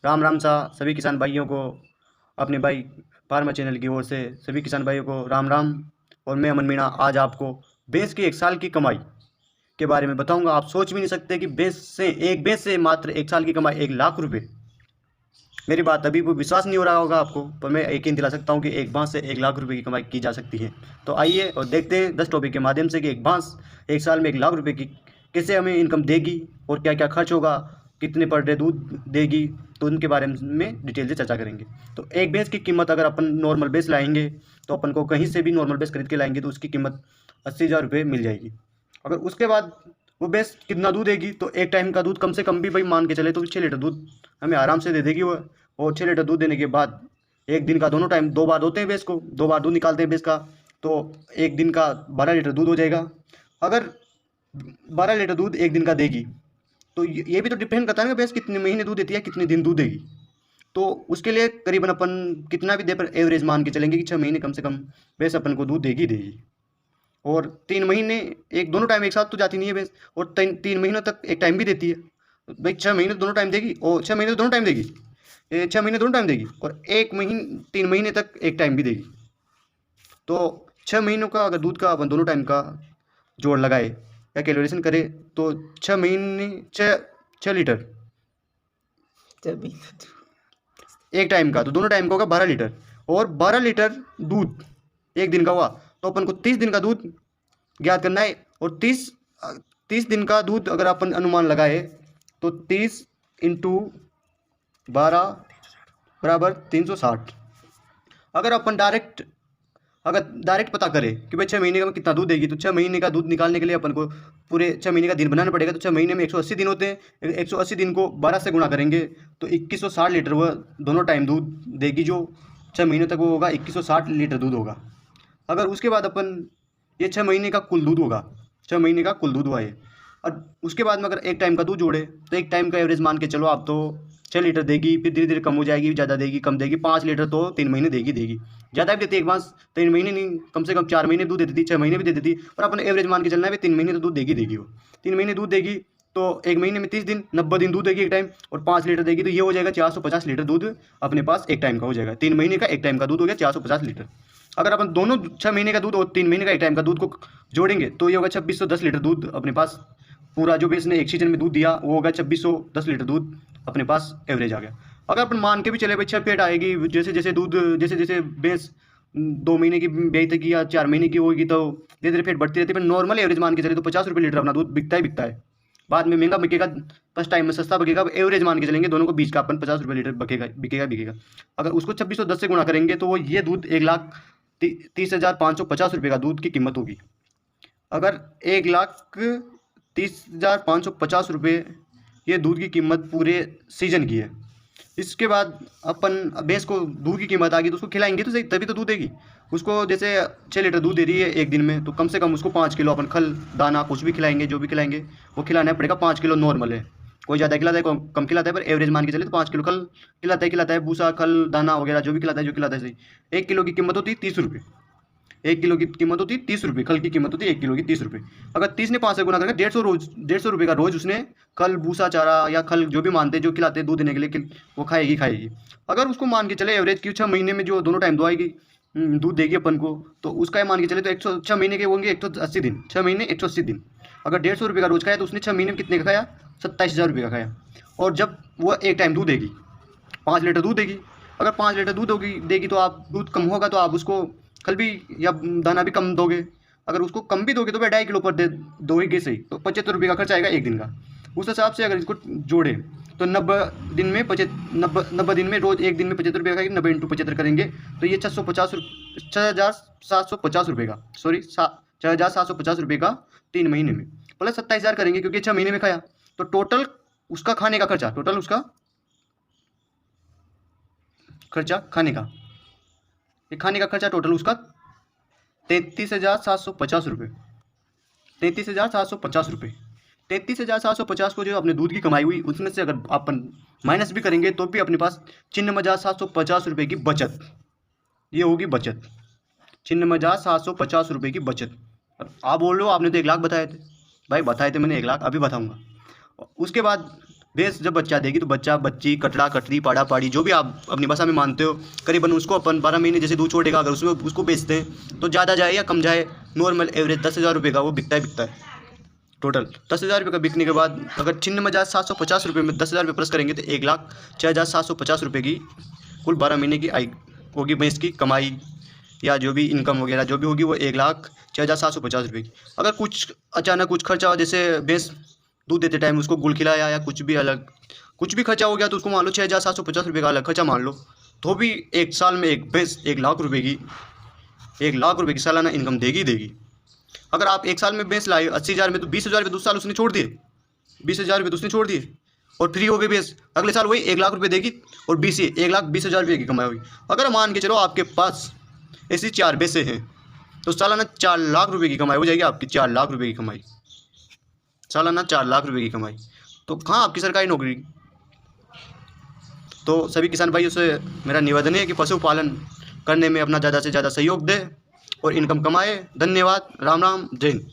राम राम सा सभी किसान भाइयों को अपने भाई फार्मा चैनल की ओर से सभी किसान भाइयों को राम राम। और मैं अमन मीणा आज आपको भैंस की एक साल की कमाई के बारे में बताऊंगा। आप सोच भी नहीं सकते कि भैंस से मात्र एक साल की कमाई 1 लाख रुपए। मेरी बात अभी वो विश्वास नहीं हो रहा होगा आपको, पर मैं यकीन दिला सकता हूँ कि एक बांस से 1 लाख रुपए की कमाई की जा सकती है। तो आइए और देखते हैं 10 टॉपिक के माध्यम से कि एक बांस एक साल में 1 लाख रुपए की कैसे हमें इनकम देगी और क्या क्या खर्च होगा, कितने पर डे दूध देगी, तो उनके बारे में डिटेल से चर्चा करेंगे। तो एक भैंस की कीमत अगर अपन नॉर्मल भैंस लाएंगे तो अपन को कहीं से भी नॉर्मल भैंस खरीद के लाएंगे तो उसकी कीमत 80,000 रुपये मिल जाएगी। अगर उसके बाद वो भैंस कितना दूध देगी तो एक टाइम का दूध कम से कम भी भाई मान के चले तो 6 लीटर दूध हमें आराम से दे देगी वो। और 6 लीटर दूध देने के बाद एक दिन का दोनों टाइम 2 बार धोते हैं भैंस को, 2 बार दूध निकालते हैं भैंस का, तो एक दिन का 12 लीटर दूध हो जाएगा। अगर 12 लीटर दूध एक दिन का देगी तो ये भी तो डिपेंड करता है ना भैंस कितने महीने दूध देती है, कितने दिन दूध देगी। तो उसके लिए करीबन अपन कितना भी दे पर एवरेज मान के चलेंगे कि 6 महीने कम से कम भैंस अपन को दूध देगी देगी। और 3 महीने एक दोनों टाइम एक साथ तो जाती नहीं है भैंस, और 3 महीनों तक एक टाइम भी देती है। तो भाई 6 महीने दोनों टाइम देगी, और 6 महीने दोनों टाइम देगी, 6 महीने दोनों टाइम देगी, और 3 महीने तक एक टाइम भी देगी। तो 6 महीनों का अगर दूध का अपन दोनों टाइम का जोड़ लगाए या कैलकुलेशन करे तो 6 महीने 6 लीटर एक टाइम का, तो दोनों टाइम का होगा 12 लीटर, और 12 लीटर दूध एक दिन का हुआ तो अपन को 30 दिन का दूध ज्ञात करना है। और 30 दिन का दूध अगर अपन अनुमान लगाए तो 30 इंटू 12 बराबर 360। अगर डायरेक्ट पता करें कि भाई 6 महीने का कितना दूध देगी तो 6 महीने का दूध निकालने के लिए अपन को पूरे 6 महीने का दिन बनाना पड़ेगा। तो 6 महीने में 180 दिन होते हैं, 180 दिन को 12 से गुणा करेंगे तो 2160 लीटर वह दोनों टाइम दूध देगी। जो 6 महीने तक वो होगा 2160 लीटर दूध होगा। अगर उसके बाद अपन ये 6 महीने का कुल दूध होगा, 6 महीने का कुल दूध हुआ ये, और उसके बाद में अगर एक टाइम का दूध जोड़े तो एक टाइम का एवरेज मान के चलो आप, तो 6 लीटर देगी, फिर धीरे धीरे कम हो जाएगी, ज़्यादा देगी, कम देगी, 5 लीटर तो 3 महीने देगी। ज़्यादा भी देती है एक बार 3 महीने नहीं, कम से कम 4 महीने दूध देती थी, 6 महीने भी दे देती, पर अपन एवरेज मान के चलना है 3 महीने तो दूध देगी वो। 3 महीने दूध देगी तो एक महीने में 30 दिन, 90 दिन दूध देगी एक टाइम, और 5 लीटर देगी तो ये हो जाएगा 450 लीटर दूध अपने पास एक टाइम का हो जाएगा। 3 महीने का एक टाइम का दूध हो गया 450 लीटर। अगर अपन दोनों 6 महीने का दूध और 3 महीने का एक टाइम का दूध को जोड़ेंगे तो ये होगा 2610 लीटर दूध अपने पास। पूरा जो भी इसने एक सीजन में दूध दिया वो होगा 2610 लीटर दूध अपने पास एवरेज आ गया। अगर अपन मान के भी चले भाई 6 पेट आएगी, जैसे जैसे दूध जैसे जैसे भैंस 2 महीने की बेचेगी या 4 महीने की होगी तो धीरे धीरे फेट बढ़ती रहती है। पर नॉर्मल एवरेज मान के चले तो 50 रुपये लीटर अपना दूध बिकता ही बिकता है। बाद में महंगा बिकेगा, फर्स्ट टाइम में सस्ता बिकेगा, एवरेज मान के चलेंगे दोनों को बीच का अपन 50 रुपये लीटर बिकेगा। अगर उसको 2610 से गुणा करेंगे तो वो ये दूध 1,30,550 रुपये का दूध की कीमत होगी। अगर 1,30,550 रुपये ये दूध की कीमत पूरे सीजन की है। इसके बाद अपन भैंस को दूध की कीमत आ गई तो उसको खिलाएंगे तो सही, तभी तो दूध देगी। उसको जैसे 6 लीटर दूध दे रही है एक दिन में, तो कम से कम उसको 5 किलो अपन खल दाना कुछ भी खिलाएंगे, जो भी खिलाएंगे वो खिलाना पड़ेगा। 5 किलो नॉर्मल है, कोई ज़्यादा खिलाता है, कोई कम खिलाता है, पर एवरेज मान के चले तो 5 किलो खल खिलाता है भूसा खल दाना वगैरह जो भी खिलाता है सही। 1 किलो की कीमत होती है 30 रुपये। 1 किलो की कीमत होती है 30 रुपये, खल की कीमत होती है 1 किलो की 30 रुपये। अगर 30 ने 5 से गुना करके 150 रुपये का रोज उसने खल भूसा चारा या खल जो भी मानते जो खिलाते हैं दूध देने के लिए वो खाएगी। अगर उसको मान के चले एवरेज की 6 महीने में जो दोनों टाइम दवाएगी दूध देगी अपन को, तो उसका मान के चले तो 6 महीने के होंगे 180 दिन, 6 महीने 180 दिन। अगर 150 रुपये का रोज खाया तो उसने 6 महीने में कितने का खाया, 27,000 रुपये का खाया। और जब वो एक टाइम दूध देगी 5 लीटर दूध देगी, अगर 5 लीटर दूध देगी तो आप दूध कम होगा तो आप उसको कल भी या दाना भी कम दोगे। अगर उसको कम भी दोगे तो भाई 2.5 किलो पर दोगे सही, तो 75 रुपये का खर्च आएगा एक दिन का। उस हिसाब से अगर इसको जोड़े तो 90 दिन में रोज एक दिन में 75 रुपये खाएगी, 90 इंटू 75 करेंगे तो ये 6,750 रुपये का 6,750 रुपये का 3 महीने में, प्लस 27,000 करेंगे क्योंकि 6 महीने में खाया। तो टोटल उसका खाने का खर्चा, खाने का खर्चा टोटल उसका 33,750 रुपये। 33,750 रुपये 33,750 को जो अपने दूध की कमाई हुई उसमें से अगर अपन माइनस भी करेंगे तो भी अपने पास 53,750 रुपये की बचत, ये होगी बचत, 53,750 रुपये की बचत। अब आप बोल रहे हो आपने तो 1 लाख बताए थे, भाई बताए थे मैंने 1 लाख, अभी बताऊंगा। उसके बाद भैंस जब बच्चा देगी तो बच्चा बच्ची कटड़ा कटरी पाड़ा पाड़ी जो भी आप अपनी भाषा में मानते हो, करीबन उसको अपन 12 महीने जैसे दूध छोड़ेगा, अगर उसमें उसको बेचते हैं तो ज़्यादा जाए या कम जाए, नॉर्मल एवरेज 10,000 रुपये का वो बिकता है टोटल। 10,000 रुपये का बिकने के बाद अगर 96,750 रुपये में 10,000 रुपये प्लस करेंगे तो 1,06,750 रुपये की कुल 12 महीने की आई होगी भैंस की कमाई, या जो भी इनकम वगैरह जो भी होगी वो 1,06,750 रुपये की। अगर कुछ अचानक कुछ खर्चा हो, जैसे भैंस दूध देते टाइम उसको गुल खिलाया या कुछ भी अलग कुछ भी खर्चा हो गया, तो उसको मान लो 6,750 रुपये का अलग खर्चा मान लो, तो भी एक साल में एक भैंस 1,00,000 रुपये की सालाना इनकम देगी। अगर आप एक साल में भैंस लाए 80,000 में, तो 20,000 रुपये दूसरे साल उसने छोड़ दिए, 20,000 रुपये उसने छोड़ दिए और फ्री हो गई भैंस। अगले साल वही 1,00,000 रुपये देगी और 1,20,000 रुपये की कमाई होगी। अगर मान के चलो आपके पास ऐसी 4 भैंसें हैं तो सालाना 4,00,000 रुपये की कमाई हो जाएगी आपकी, 4,00,000 रुपये की कमाई, सालाना 4,00,000 रुपये की कमाई। तो कहाँ आपकी सरकारी नौकरी। तो सभी किसान भाइयों से मेरा निवेदन है कि पशुपालन करने में अपना ज़्यादा से ज़्यादा सहयोग दें और इनकम कमाएं। धन्यवाद। राम राम, जय हिंद।